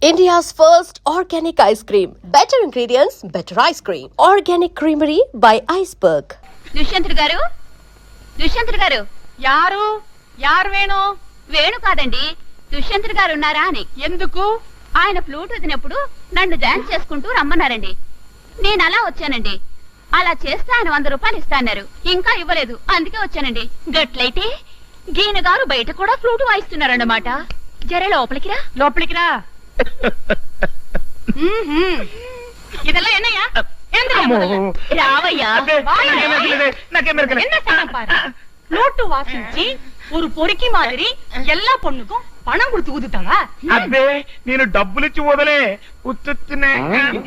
India's first organic ice cream. Better ingredients, better ice cream. Organic Creamery by Iceberg. దుష్యంతుడు గారు యారు వేణు వేణు కాదండి, దుష్యంతుడు గారు ఉన్నారా అని. ఎందుకు? ఆయన ఫ్లూట్ వదినప్పుడు నన్ను డాన్స్ చేసుకుంటూ రమ్మన్నారండి. నేను అలా వచ్చానండి. అలా చేస్తే ఆయన 100 రూపాయలు ఇస్తాన్నారు. ఇంకా ఇవ్వలేదు, అందుకే వచ్చానండి. గట్లయితే గీన గారు బయట కూడా ఫ్లూట్ వాయిస్తున్నారన్నమాట. జరే లోపలికి రా. இதெல்லாம் என்னையா? రావయ్యా. ఫ్లూట్ వాసించి ஒரு பொறுக்கி மாதிரி எல்லா பொண்ணுக்கும் பணம் கொடுத்து ஊதுட்டாங்க. అబ్బే నేను డబ్బులు ఇచ్చి వదలే ఉత్తునే.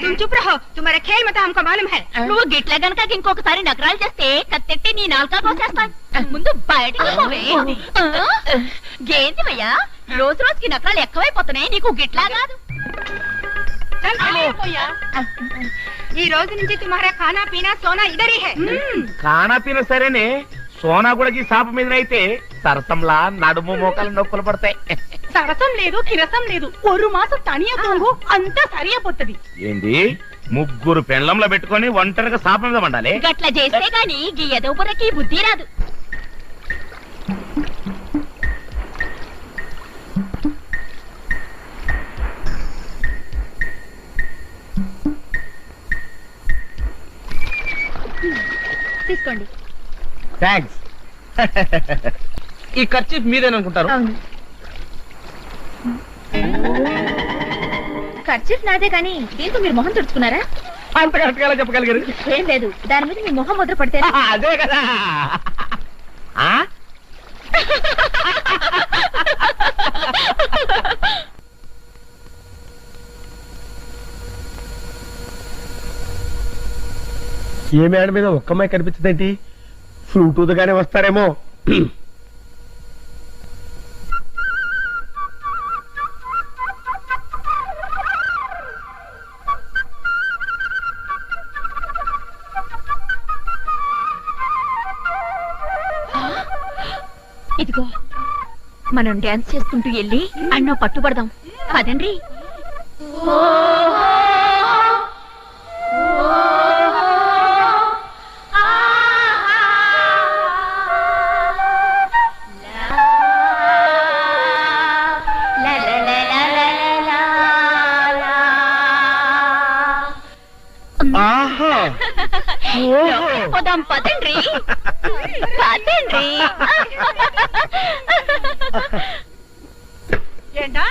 तुम चुप रहो, तुम्हारा खेल मत हमको मालूम है. నువ్వు గిట్ల గనక ఇంకొకసారి నగరాలు చేస్తే కత్తెట్టి నీ నాలుక కోసేస్తాను. ముందు బయటకు పోవే. గేందివయ్యా, రోజు రోజుకి నగరాలు ఎక్కువైపోతున్నాయి. నీకు గిట్లా కాదు. ఈ రోజు నుంచి తుమ్హారా ఖానా పీనా సోనా ఇదరీ హై. ఖానా పీనా సరేనే, సోనా కూడా ఈ సాప మీద అయితే సరసంలా నడుము మోకాలు నొప్పులు పడతాయి. సరసం లేదు, కిరసం లేదు. ఒక మాసం తనియా తోంగు అంతా సరియపోతది. ఏంది, ముగ్గురు పెండ్లంలో పెట్టుకొని ఒంటరిగా సాప మీద పండాలి? గట్ల చేస్తే గాని గీ ఎదవుపురకి బుద్ధి రాదు. తీసుకోండి. థ్యాంక్స్. ఈ ఖర్చు మీదేననుకుంటారు. ఖర్చు నాదే కానీ దీంతో మీరు మొహం తుడుచుకున్నారా? అంత కరెక్ట్ గా చెప్పగలిగారు. ఏం లేదు, దాని మీద మీ మొహం ముద్ర పడితే. అదే కదా. ఏ మేడ మీద ఒక్కమ్మాయి కనిపించదేంటి? ఫ్లూట్ ఊదగానే వస్తారేమో. ఇదిగో, మనం డాన్స్ చేసుకుంటూ వెళ్ళి అన్నో పట్టుబడదాం. పదండ్రి. పోదాం, పదండ్రి. ఏంటా?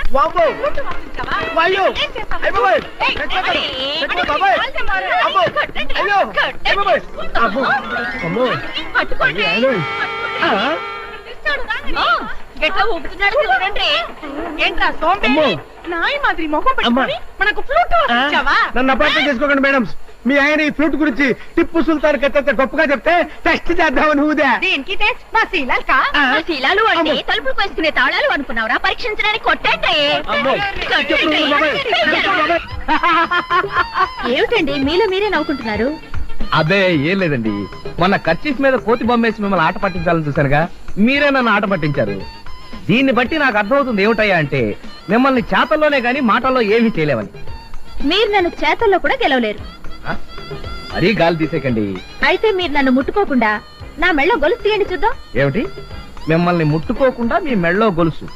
గట్లా ఊపుతున్నాడు చూడండి. ఏంట్రా సోంబేరి, నాయి మాదిరి మొహం పెట్టుకొని మనకు ఫ్లూట్ వాయించావా? నన్ను అపార్థం చేసుకోకండి మేడం. మీ ఆయన ఈ ఫ్లూట్ గురించి టిప్పు సుల్తాన్ కథ గొప్పగా చెప్తే టెస్ట్ చేద్దామని ఊదా. దేనికి టెస్ట్? మా శీలాలు శీలాలు అంటే తలుపులు వేసుకునే తాళాలు అనుకున్నావురా? పరీక్షించడానికి కొట్టండి. ఏమిటండి మీలో మీరే నవ్వుకుంటున్నారు? అదే ఏం లేదండి, మొన్న కర్చీఫ్ మీద కోతి బొమ్మేసి మిమ్మల్ని ఆట పట్టించాలని చూశానుగా, మీరే నన్ను ఆట పట్టించారు. దీన్ని బట్టి నాకు అర్థమవుతుంది ఏమిటయ్యా అంటే, మిమ్మల్ని చేతల్లోనే గాని మాటల్లో ఏమీ చేయలేవని. మీరు నన్ను చేతల్లో కూడా గెలవలేరు. మరీ గాలి తీసేకండి. అయితే మీరు నన్ను ముట్టుకోకుండా నా మెళ్ళో గొలుసు తీయండి చూద్దాం. ఏమిటి, మిమ్మల్ని ముట్టుకోకుండా మీ మెళ్ళో గొలుసు?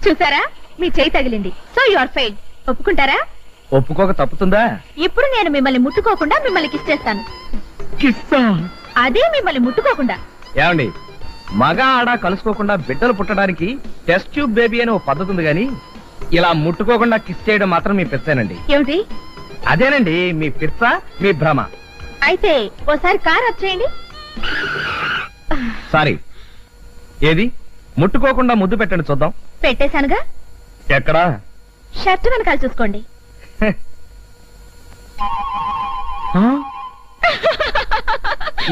చూసారా, మీ చేయి తగిలింది. So you are failed. ఒప్పుకుంటారా? ఒప్పుకోక తప్పుతుందా? ఇప్పుడు నేను మిమ్మల్ని ముట్టుకోకుండా మిమ్మల్ని కిస్ చేస్తాను. అదే మిమ్మల్ని ముట్టుకోకుండా. ఏమండి, మగ ఆడ కలుసుకోకుండా బిడ్డలు పుట్టడానికి టెస్ట్ ట్యూబ్ బేబీ అని ఓ పద్ధతి ఉంది గాని, ఇలా ముట్టుకోకుండా కిస్ చేయడం మాత్రం మీ పిచ్చేనండి. ఏమిటి? అదేనండి మీ పిచ్చ, మీ భ్రమ. అయితే ఓసారి కార్ వచ్చేయండి. సారీ, ఏది ముట్టుకోకుండా ముద్దు పెట్టండి చూద్దాం. పెట్టేశానుగా. ఎక్కడా? షర్ట్ వెనకాల చూసుకోండి.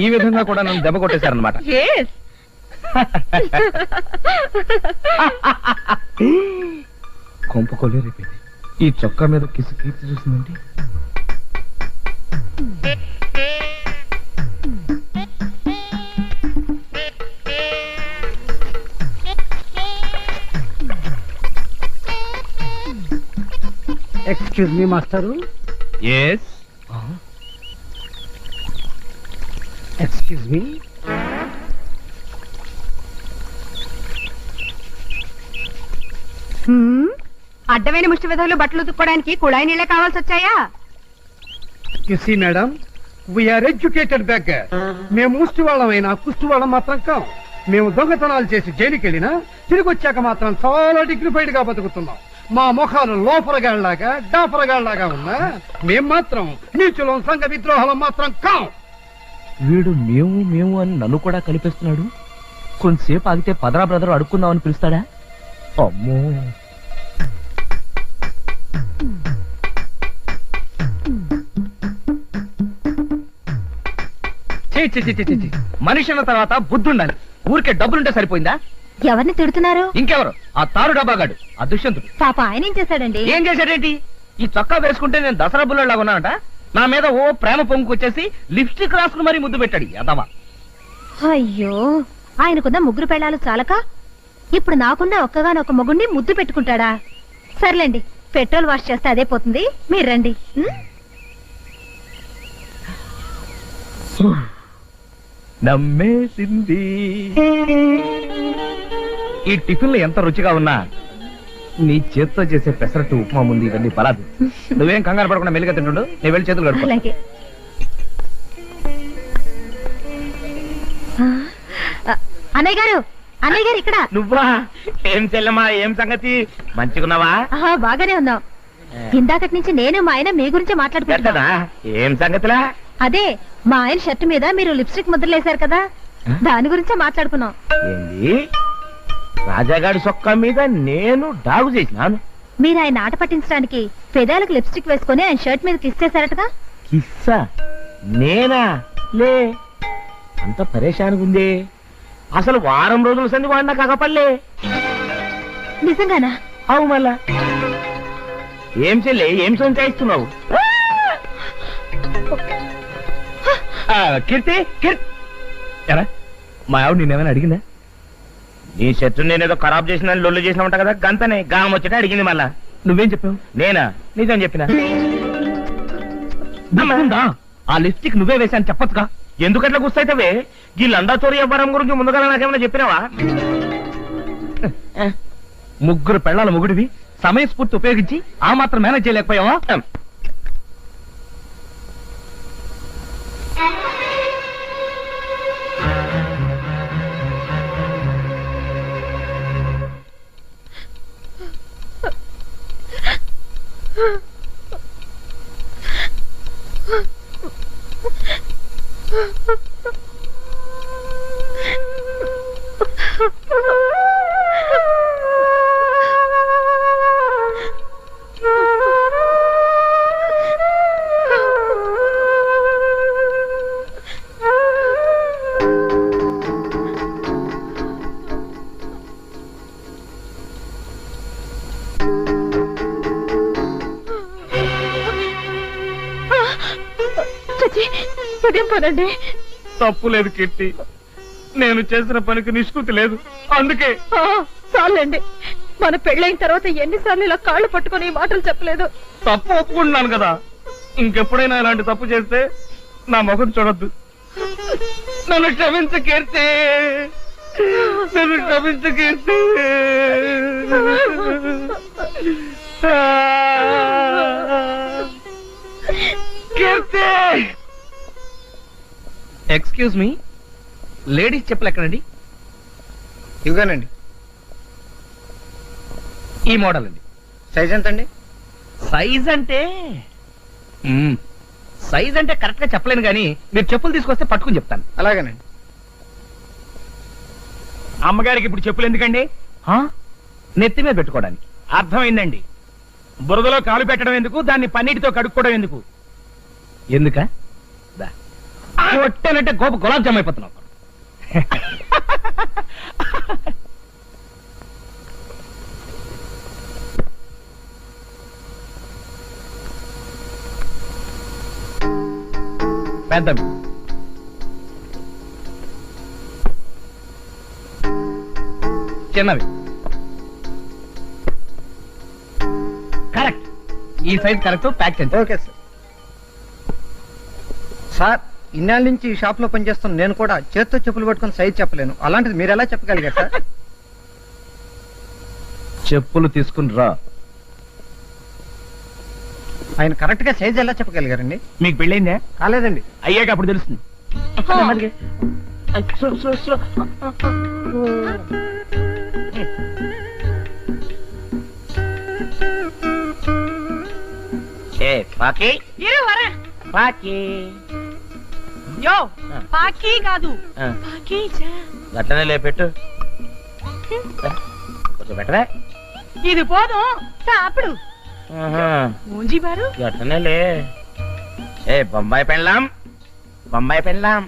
ఈ విధంగా కూడా నన్ను దెబ్బ కొట్టేశారనమాట. కొంప కొలేరైపోయింది. ఈ చొక్కా మీద కిసు కీర్తి చూసిందండి. Excuse me master. Yes. Excuse me. అడ్డమైన ముష్టి విధులు బట్టలు ఉతుక్కోవడానికి కుళాయి నీళ్ళే కావాల్సి వచ్చాయా? You see madam, we are educated beggar. మేము ముష్టి వాళ్ళమైనా కుష్టి వాళ్ళం మాత్రం కాం. మేము దొంగతనాలు చేసి జైలుకి వెళ్ళినా తిరిగి వచ్చాక మాత్రం చాలా డిగ్నిఫైడ్ గా బతుకుతున్నాం. మా ముఖాలు లోపరగాళ్లాగా డాపరగాళ్లాగా ఉన్నా మేం మాత్రం నీచులం, సంఘ విద్రోహాలం మాత్రం కాం. వీడు మేము మేము అని నన్ను కూడా కలిపేస్తున్నాడు. కొంతసేపు ఆగితే పదరా బ్రదర్ అడుక్కుందామని పిలుస్తాడా? అమ్మో. మనిషి అన్న తర్వాత బుద్ధి ఉండాలి. ఊరికే డబ్బులుంటే సరిపోయిందా? ఎవరిని తిడుతున్నారు? ఇంకెవరు? ఆ తారు డబ్బాగాడు, ఆ దుష్యంతుడు. పాప ఆయన ఏం చేశాడండి? ఏం చేశాడేంటి? ఈ చొక్కా వేసుకుంటే నేను దసరా బుల్లలాగా ఉన్నానట. నా మీద ఓ ప్రేమ పొంగుకొచ్చేసి లిప్స్టిక్ రాసుకుని మరీ ముద్దు పెట్టాడు యదవా. అయ్యో, ఆయనకున్న ముగ్గురు పెళ్ళాలు చాలక ఇప్పుడు నాకున్న ఒక్కగానొక్క మొగుడిని ముద్దు పెట్టుకుంటాడా? సర్లేండి, పెట్రోల్ వాష్ చేస్తే అదే పోతుంది. మీరు రండి. నమ్మేసింది. ఈ టిఫిన్లు ఎంత రుచిగా ఉన్నా నీ చేత్తో చేసే పెసరట్టు ఉప్మా ముందు ఇవన్నీ పరాదు. నువ్వేం కంగారు పడకుండా మెల్లిగా తింటుండు. నేను వెళ్ళి చేతులు కడుక్కో. అలాగే. అన్నయ్య గారు, అన్నయ్య గారు ఇక్కడ. నువ్వా? ఏం చెల్లెమ్మా, ఏం సంగతి? మంచిగున్నావా? బాగానే ఉన్నాం. ఇందాకటి నుంచి నేను మా ఆయన మీ గురించి మాట్లాడుకుంటున్నా. గట్టనా? ఏం సంగతిలా? అదే, మా ఆయన షర్ట్ మీద మీరు లిప్స్టిక్ ముద్రలేశారు కదా, దాని గురించే మాట్లాడుకున్నాం. ఏంది? రాజాగాడి సొక్క మీద నేను డాగు చేసినాను? మీరు ఆయన ఆట పట్టించడానికి పెదాలకు లిప్స్టిక్ వేసుకుని ఆయన షర్ట్ మీద కిస్ చేశారటగా? కిస్సా? నేనా? లే, అంత పరేషానిగా ఉంది. అసలు వారం రోజుల సంది వాడినా కాకపల్లే. నిజంగానా? అవు మళ్ళా ఏం చెల్లే, ఏం సంచాయిస్తున్నావు? కీర్తి, కీర్తి ఎరా, మా ఆవిడ నేనేమైనా అడిగిందా? నీ షర్టు నేనేదో ఖరాబ్ చేసిన లొల్లు చేసిన ఉంటా కదా, గంతనే గాం వచ్చేట అడిగింది. మళ్ళా నువ్వేం చెప్పావు? నేనా? నిజం చెప్పిన. ఆ లిప్స్టిక్ నువ్వే వేశాను చెప్పచ్చుగా. ఎందుకట్లా గుస్తైతవే? ఈ లండాతోరి వ్యవహారం గురించి ముందుగా నాకేమైనా చెప్పినావా? ముగ్గురు పెళ్ళాల ముగుడివి సమయస్ఫూర్తి ఉపయోగించి ఆ మాత్రం మేనేజ్ చేయలేకపోయావా? పదండి. తప్పు లేదు కీర్తి, నేను చేసిన పనికి నిష్కృతి లేదు. అందుకే చాలండి, మన పెళ్ళైన తర్వాత ఎన్నిసార్లు ఇలా కాళ్ళు పట్టుకుని ఈ మాటలు చెప్పలేదు. తప్పు ఒప్పుకుంటున్నాను కదా, ఇంకెప్పుడైనా ఇలాంటి తప్పు చేస్తే నా ముఖం చూడొద్దు. నన్ను క్షమించు కీర్తి, నన్ను క్షమించు కీర్తి. కీర్తి, ఎక్స్క్యూజ్ మీ, లేడీస్ చెప్పులు ఎక్కడండి? ఇవ్వగానండి. ఈ మోడల్ అండి. సైజ్ ఎంత అండి? సైజ్ అంటే సైజ్ అంటే కరెక్ట్ గా చెప్పలేను కానీ మీరు చెప్పులు తీసుకొస్తే పట్టుకుని చెప్తాను. అలాగేనండి. అమ్మగారికి ఇప్పుడు చెప్పులు ఎందుకండి? నెత్తి మీద పెట్టుకోవడానికి. అర్థమైందండి. బురదలో కాలు పెట్టడం ఎందుకు, దాన్ని పన్నీటితో కడుక్కోవడం ఎందుకు? ఎందుక కొట్టానంటే గోప గులాబ్ జామ్ అయిపోతున్నావు. పెద్దవి. చిన్నవి. కరెక్ట్. ఈ సైజ్ కరెక్ట్. ప్యాక్ చేయండి. Okay sir. సార్ ఇన్నాళ్ళ నుంచి ఈ షాప్ లో పనిచేస్తున్న నేను కూడా చేత్తో చెప్పులు పట్టుకుని సైజ్ చెప్పలేను, అలాంటిది మీరు ఎలా చెప్పగలిగారు సార్? చెప్పులు తీసుకుని రా. ఆయన కరెక్ట్ గా సైజ్ ఎలా చెప్పగలిగారండి? మీకు పెళ్ళైందే? కాలేదండి. అయ్యాక అప్పుడు తెలుస్తుంది. ఏ పాకి ఇరు వరా. పాకి యో పాకీ కాదు, పాకీజా. గట్లనే లేపెట్టు. కొంచెం బెటరే. ఇది పోదు సాపుడు. మూంజీ బారు. గట్లనే లే. ఏ బొంబాయి పెళ్ళాం, బొంబాయి పెళ్ళాం.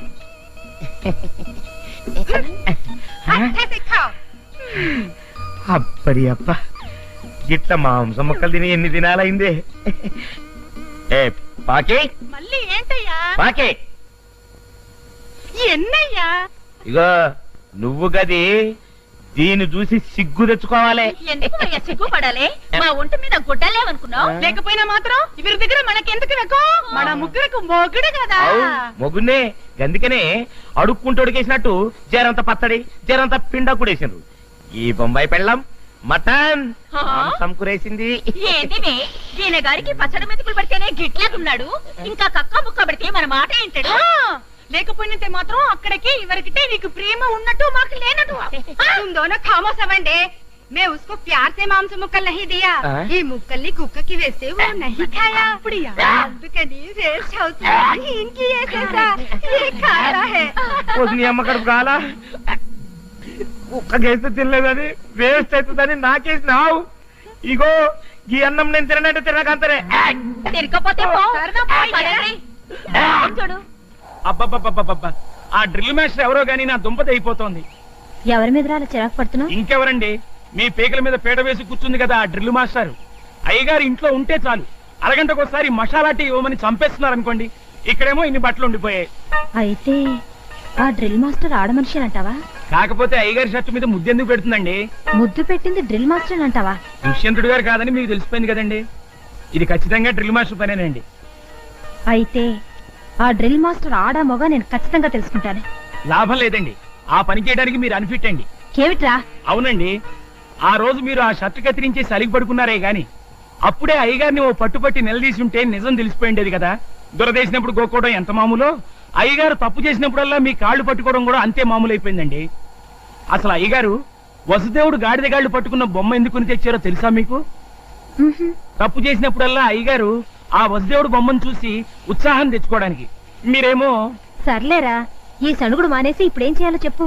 అప్పడి అప్ప, గిట్ల మాంసం ముక్కలు తిని ఎన్ని దినాలైంది. ఏ పాకి మళ్ళీ ఏంటయ్యా? పాకి, ఎన్నయ్యా? ఇగో నువ్వు గది దీన్ని చూసి సిగ్గు తెచ్చుకోవాలి. ఎందుకు అయ్యా సిగ్గుపడాలి? మా ఒంటి మీద గుడ్డలేవనుకున్నావు? లేకపోయినా మాత్రం ఇవరి దగ్గర మనకెందుకు వెకో? మన ముగ్గురకు మొగుడు కదా. మొగున్నే గందుకనే అడుక్కుంటూ అడిగేసినట్టు జరంత పచ్చడి జరంత పిండా కూడేసిండ్రు. ఈ బొంబాయి పెళ్ళం మటన్ మాంసం కూరేసింది. ఏంటివి? ఈయన గారికి పచ్చడి మెతుకులు పడితేనే గిట్లేకున్నాడు, ఇంకా కక్క ముక్క పడితే మన మాట ఏంటాడు? లేకపోయినంతే మాత్రం అక్కడికి ఇవరికితే నీకు ప్రేమ ఉన్నట్టు మాకు లేనట్టు. तुम दोनों खामोश बंडे, मैं उसको प्यार से मांस मुक्कल नहीं दिया, ये मुक्कली कुక్క की वैसे वो नहीं खाया. అందుకని వేస్ట్ అవుతుంది. इनकी ये कैसा ये खाया है. నీ అమ్మ కడుపు కాలా? కుక్కకేస్తే తినలేదని వేస్ట్ అవుతుందని నాకేసినావు. ఇగో ఈ అన్నం నేను తిననంటే తినకంతరే. తిరగపోతే పో. పదండి. చూడు, అబ్బబ్బబ్బబ్బబ్బ, ఆ డ్రిల్ మాస్టర్ ఎవరో గానీ నా దుంపతి అయిపోతోంది. ఎవరి మీద రాలా చిరాకు పడుతున్నావు? ఇంకెవరండి, మీ పేకల మీద పీట వేసి కూర్చుంది కదా ఆ డ్రిల్ మాస్టర్. అయ్యగారు ఇంట్లో ఉంటే చాలు, అరగంటకోసారి మసాలా టీ ఇవ్వమని చంపేస్తున్నారు అనుకోండి. ఇక్కడేమో ఇన్ని బట్టలు ఉండిపోయాయి. అయితే ఆ డ్రిల్ మాస్టర్ ఆడమనిషి అంటావా? కాకపోతే అయ్యగారి షర్టు మీద ముద్దెందుకు పెడుతుందండి? ముద్దు పెట్టింది డ్రిల్ మాస్టర్ అంటావా? దుష్యంతుడు గారు కాదని మీకు తెలిసిపోయింది కదండి. ఇది ఖచ్చితంగా డ్రిల్ మాస్టర్ పనేనండి. అయితే ఆ డ్రిల్ మాస్టర్ ఆడా మొగ నేను ఖచ్చితంగా తెలుసుకుంటాను. లాభం లేదండి, ఆ పని చేయడానికి మీరు అన్ఫిట్ అండి. ఏమిట్రా? అవునండి, ఆ రోజు మీరు ఆ షర్ట్ కత్తిరించి సలిగి పడుకున్నారే గాని అప్పుడే అయ్యగారిని ఓ పట్టుపట్టి నిలదీసి ఉంటే నిజం తెలిసిపోయిండేది కదా. దురదేసినప్పుడు గోక్కోవడం ఎంత మామూలో, అయ్యగారు తప్పు చేసినప్పుడల్లా మీ కాళ్ళు పట్టుకోవడం కూడా అంతే మామూలు అయిపోయిందండి. అసలు అయ్యగారు వసుదేవుడు గాడిద గాళ్ళు పట్టుకున్న బొమ్మ ఎందుకుని తెచ్చారో తెలుసా మీకు? తప్పు చేసినప్పుడల్లా అయ్యగారు ఆ వసుదేవుడు బొమ్మను చూసి ఉత్సాహం తెచ్చుకోవడానికి. మీరేమో సర్లేరా, ఈ సణుగుడు మానేసి ఇప్పుడేం చేయాలో చెప్పు.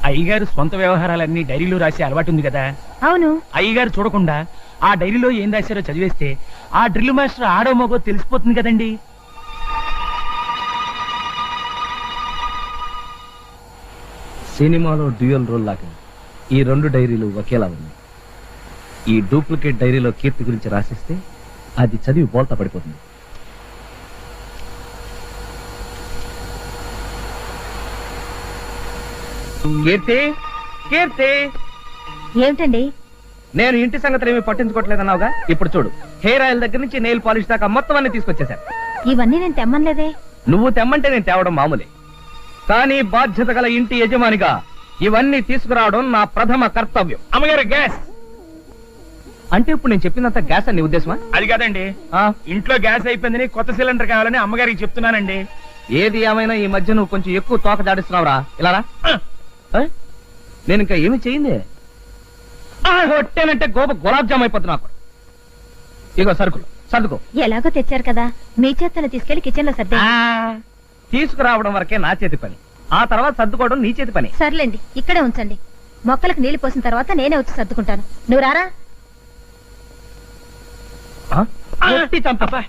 అయ్యగారు సొంత వ్యవహారాలన్నీ డైరీలో రాసే అలవాటు ఉంది కదా. అవును. అయ్యగారు చూడకుండా ఆ డైరీలో ఏం రాశారో చదివేస్తే ఆ డ్రిల్ మాస్టర్ ఆడో మగో తెలిసిపోతుంది కదండి. సినిమాలో డ్యూయల్ రోల్ లాగా ఈ రెండు డైరీలు ఒకేలా ఉన్నాయి. ఈ డూప్లికేట్ డైరీలో కీర్తి గురించి రాసిస్తే అది చదివి బోల్తా పడిపోతుంది. కీర్తి, కీర్తి, ఏమిటండి? నేను ఇంటి సంగతులు ఏమీ పట్టించుకోవట్లేదన్నావుగా, ఇప్పుడు చూడు, హెయిర్ ఆయిల్ దగ్గర నుంచి నెయిల్ పాలిష్ దాకా మొత్తం అన్ని తీసుకొచ్చేశాను. ఇవన్నీ నేను తెమ్మనలేదే. నువ్వు తెమ్మంటే నేను తేవడం మామూలే, కానీ బాధ్యత గల ఇంటి యజమానిగా ఇవన్నీ తీసుకురావడం నా ప్రథమ కర్తవ్యం. అమ్మగారు గ్యాస్ అంటే ఇప్పుడు నేను చెప్పినంత గ్యాస్ అని నీ ఉద్దేశమా? అది కాదండి, ఇంట్లో గ్యాస్ అయిపోయిందని కొత్త సిలిండర్ కావాలని అమ్మగారికి చెప్తున్నానండి. ఏది ఏమైనా ఈ మధ్య నువ్వు కొంచెం ఎక్కువ తోక దాడిస్తున్నావురా. ఇలా రా. నేను ఇంకా ఏమి చేయింది కొట్టానంటే గోప గులాబ్ జామ్ అయిపోతున్నా. ఇగో సరుకులు సర్దుకో. ఎలాగో తెచ్చారు కదా, మీ చేతను తీసుకెళ్లి కిచెన్ లో సర్దే. తీసుకురావడం వరకే నా చేతి పని, ఆ తర్వాత సర్దుకోవడం నీ చేతి పని. సర్లేండి, ఇక్కడే ఉంచండి. మొక్కలకు నీళ్లు పోసిన తర్వాత నేనే వచ్చి సర్దుకుంటాను. నువ్వు రారా. చంపా.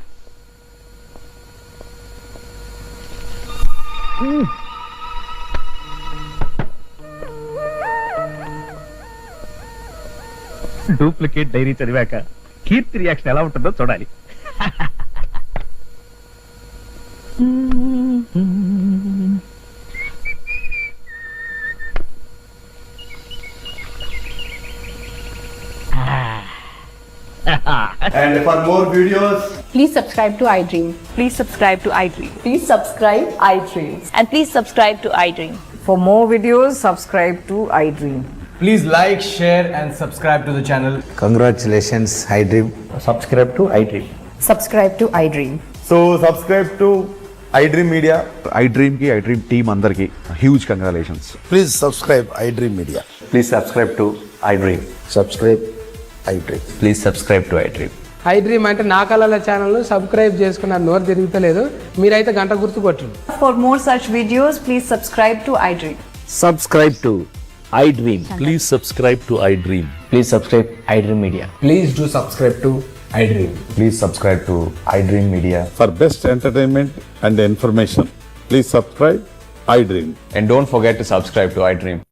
డూప్లికేట్ డైరీ చదివాక కీర్తి రియాక్షన్ ఎలా ఉంటుందో చూడాలి. And for more videos, Please subscribe to iDream. Please subscribe to iDream. Please subscribe iDream. And please subscribe to iDream. For more videos, subscribe to iDream. please like, share and subscribe to the channel. Congratulations, iDream. Subscribe to iDream. Subscribe to iDream. So subscribe to iDream Media. iDream ki iDream team andarki huge congratulations. Please subscribe iDream Media. Please subscribe to iDream. Subscribe iDream. Please subscribe to iDream. iDream అంటే నా కళల channel subscribe చేసుకున్నారు, నోరు తిరుగుతలేదు. మీరైతే గంట గుర్తు కొట్టండి. For more such videos, please subscribe to iDream. Subscribe to iDream. Please subscribe to iDream. Please subscribe iDream Media. Please do subscribe to iDream. Please subscribe to iDream Media. For best entertainment and information, please subscribe iDream. And don't forget to subscribe to iDream.